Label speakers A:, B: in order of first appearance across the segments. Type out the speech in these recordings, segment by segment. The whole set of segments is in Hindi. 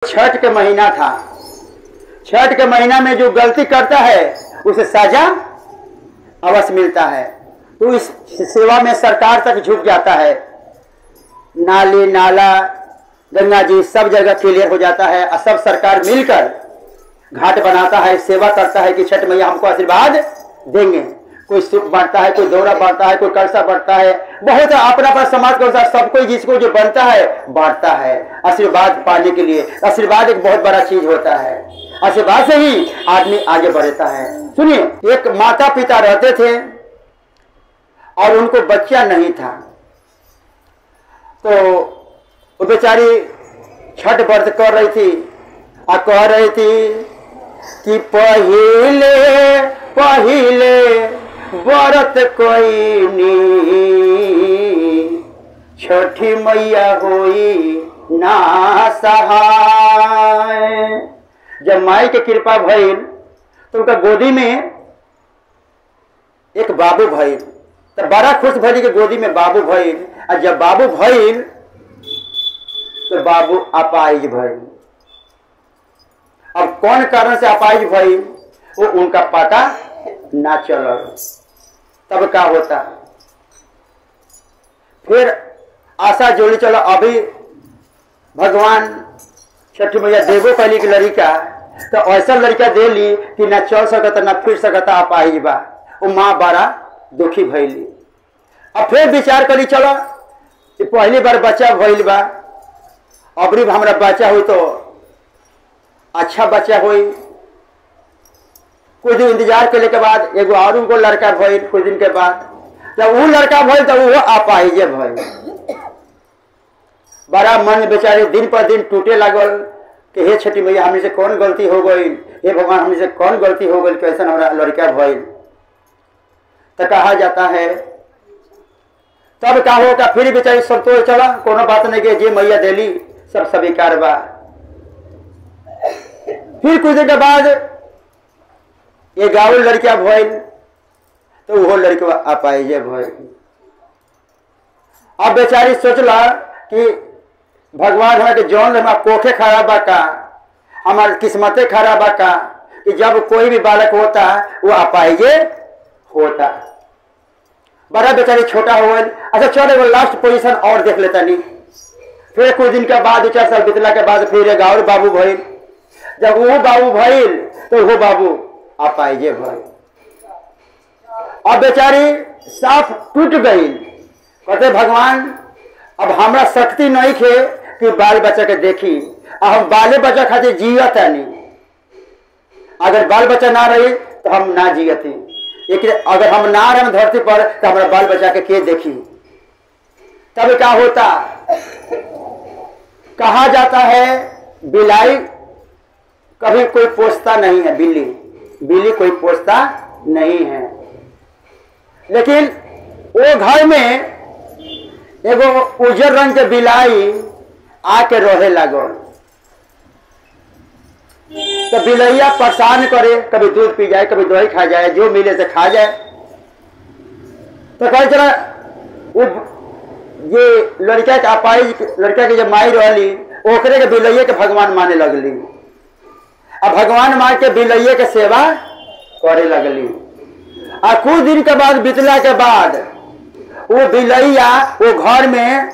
A: छठ के महीना था। छठ के महीना में जो गलती करता है उसे सजा अवश्य मिलता है। तो इस सेवा में सरकार तक झुक जाता है। नाली नाला गंगा जी सब जगह क्लियर हो जाता है और सब सरकार मिलकर घाट बनाता है, सेवा करता है कि छठ मैया हमको आशीर्वाद देंगे। कोई सुख बांटता है, कोई दौरा बांटता है, कोई कलसा बांटता है, बहुत अपना समाज के अनुसार सब कोई जिसको जो बनता है बांटता है आशीर्वाद पाने के लिए। आशीर्वाद एक बहुत बड़ा चीज होता है, आशीर्वाद से ही आदमी आगे बढ़ता है। सुनिए, एक माता पिता रहते थे और उनको बच्चा नहीं था, तो वो बेचारी छठ व्रत कर रही थी और कह रही थी कि पहिले पहिले व्रत कोई छठी मैया होई ना सहाय। जब माई के कृपा भइल तो उनका गोदी में एक बाबू भइल, तो बड़ा खुश भइल कि गोदी में बाबू भइल। और जब बाबू भइल तो बाबू अपाहिज भइल। अब कौन कारण से अपाहिज भइल वो उनका पता ना चलल। तब क्या होता, फिर आशा जोड़ी चलो अभी भगवान छठी मैया देवो कहली कि लड़का, तो ऐसा लड़का दे ली कि ना चल सकता ना फिर सकता अपाहिज बा। वो माँ बड़ा दुखी भइली। अब फिर विचार करी चलो कि पहली बार बच्चा भइल बा, अबरी हमारा बच्चा हुई तो अच्छा बच्चा हुई। कुछ दिन इंतजार करने के बाद एगो और उनको लड़का भइल। कुछ दिन के बाद जब वो लड़का भइल तो वो अपाहिजे भइल। बड़ा मन बेचारे दिन पर दिन टूटे लागल कि हे छठी मैया हमने से कौन गलती हो गई, हे भगवान हमने से कौन गलती हो गई, कैसा हमारा लड़का भइल। तो कहा जाता है तब का होगा, फिर बेचारी संतोष चला कोनो बात नहीं के जे मैया देली सब स्वीकार बा। फिर कुछ दिन के बाद ये गाँव लड़किया भइल तो वो लड़का अपाहिजे भइल। अब बेचारी सोचला कि भगवान हमारे जौन हमारा कोखे खराब बा का, हमारी किस्मतें खराब बा का कि जब कोई भी बालक होता वो अपाहिजे होता। बड़ा बेचारी छोटा हो गया। अच्छा चलो वो लास्ट पोजीशन और देख लेता नहीं। फिर कुछ दिन के बाद 2-4 साल बीतला के बाद फिर एक और बाबू भइल। जब वो बाबू भइल तो वो बाबू अपाहिजे भइल। अब बेचारी साफ टूट गई। कहते भगवान अब हमरा शक्ति नहीं थे कि बाल बच्चा के देखी, हम बाले बच्चा खातिर जियता नहीं। अगर बाल बच्चा ना रही तो हम ना जियती, लेकिन अगर हम ना रहे धरती पर तो हमारा बाल बच्चा के देखी। तब क्या होता, कहा जाता है बिलाई कभी कोई पोसता नहीं है, बिल्ली कोई पोसता नहीं है। लेकिन वो घर में एगो उजर रंग के बिलाई आके रहे लगो। तो बिलैया परेशान करे, कभी दूध पी जाए, कभी दही खा जाए, जो मिले से खा जाए। तो कहे चला वो ये लड़का के अपाहिज लड़का के जब माई रहली ओकरे के बिलैया के भगवान माने लगली। अब भगवान मान के बिलैया के सेवा करे लगली। और कुछ दिन के बाद बीतला के बाद वो बिलैया वो घर में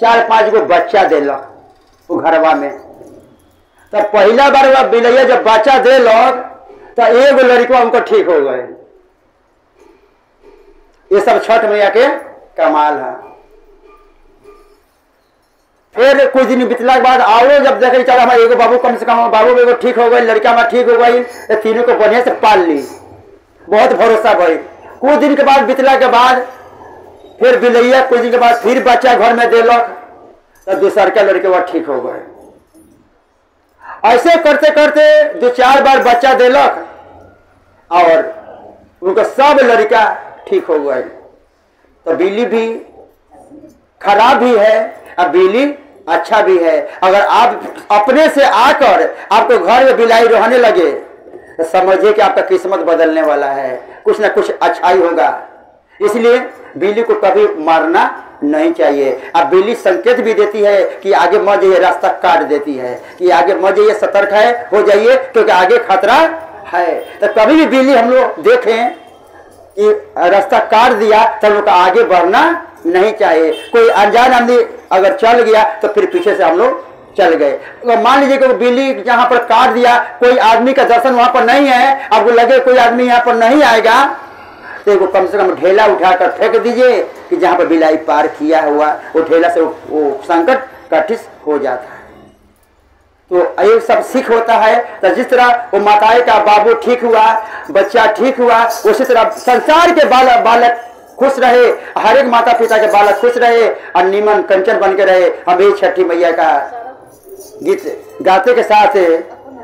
A: 4-5 गो बच्चा देलक वो घरवा में। तो पहला बार वह बिलैया जब बच्चा देलक तो एगो लड़का उनको ठीक हो गए। ये सब छठ मैया के कमाल है। फिर कुछ दिन बीतला के बाद आओ जब देखे चलो हमारे एगो बाबू कम से कम बाबू एगो ठीक हो गई, लड़का हमारा ठीक हो गई, तो तीनों को बढ़िया से पाल ली। बहुत भरोसा भई। कुछ दिन के बाद बीतला के बाद फिर बिलैया कुछ दिन के बाद फिर बच्चा घर में देलक तो दूसरा के लड़के वह ठीक हो गए। ऐसे करते करते 2-4 बार बच्चा देलक और उनका सब लड़का ठीक हो गए। तो बिल्ली भी खराब भी है और बिल्ली अच्छा भी है। अगर आप अपने से आकर आपको घर में बिलाई रहने लगे तो समझिए कि आपका किस्मत बदलने वाला है, कुछ ना कुछ अच्छाई होगा। इसलिए बिल्ली को कभी मारना नहीं चाहिए। अब बिल्ली संकेत भी देती है कि आगे मत जाइए, रास्ता काट देती है कि आगे मत जाइए, सतर्क है हो जाइए क्योंकि आगे खतरा है। तो कभी भी बिल्ली हम लोग देखें कि रास्ता काट दिया तो हम लोग का आगे बढ़ना नहीं चाहिए। कोई अनजान आदमी अगर चल गया तो फिर पीछे से हम लोग चल गए। तो मान लीजिए कि बिल्ली जहां पर काट दिया, कोई आदमी का दर्शन वहां पर नहीं है, आपको लगे कोई आदमी यहाँ पर नहीं आएगा तो कम से कम ढेला उठाकर फेंक दीजिए कि जहां पर बिलाई पार किया हुआ वो ढेला से वो संकट कटिस हो जाता है। तो ये सब सीख होता है। तो जिस तरह वो माताएं का बाबू ठीक हुआ, बच्चा ठीक हुआ, उसी तरह संसार के बालक खुश रहे, हर एक माता पिता के बालक खुश रहे और नीमन कंचन बन के रहे। हम ये छठी मैया का गीत गाते के साथ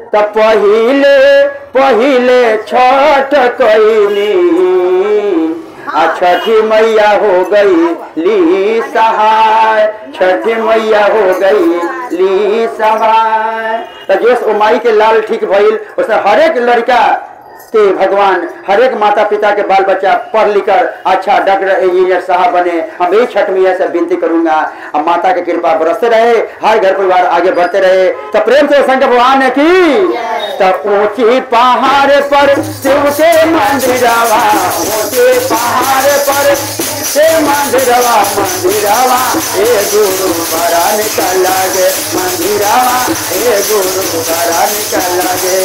A: तब पहिले छठ कईनी छठी मैया हो गई ली सहाय, छठी मैया हो गई ली सहाय। तो जो माई के लाल ठीक भइल उसने हर एक लड़का के भगवान, हर एक माता पिता के बाल बच्चा पढ़ लिखकर अच्छा डॉक्टर इंजीनियर साहब बने। हम यही छठ मैया से विनती करूंगा, अब माता की कृपा बरसते रहे, हर घर परिवार आगे बढ़ते रहे। तो प्रेम से शंकर भगवान की तब ऊंची पहाड़ पर शिव के मंदिरवा, ऊंचे पहाड़ पर शिव मंदिरवा, मंदिरवा ए गुरु बड़ा निकल लगे, मंदिरवा ए गुरु बड़ा निकल लगे।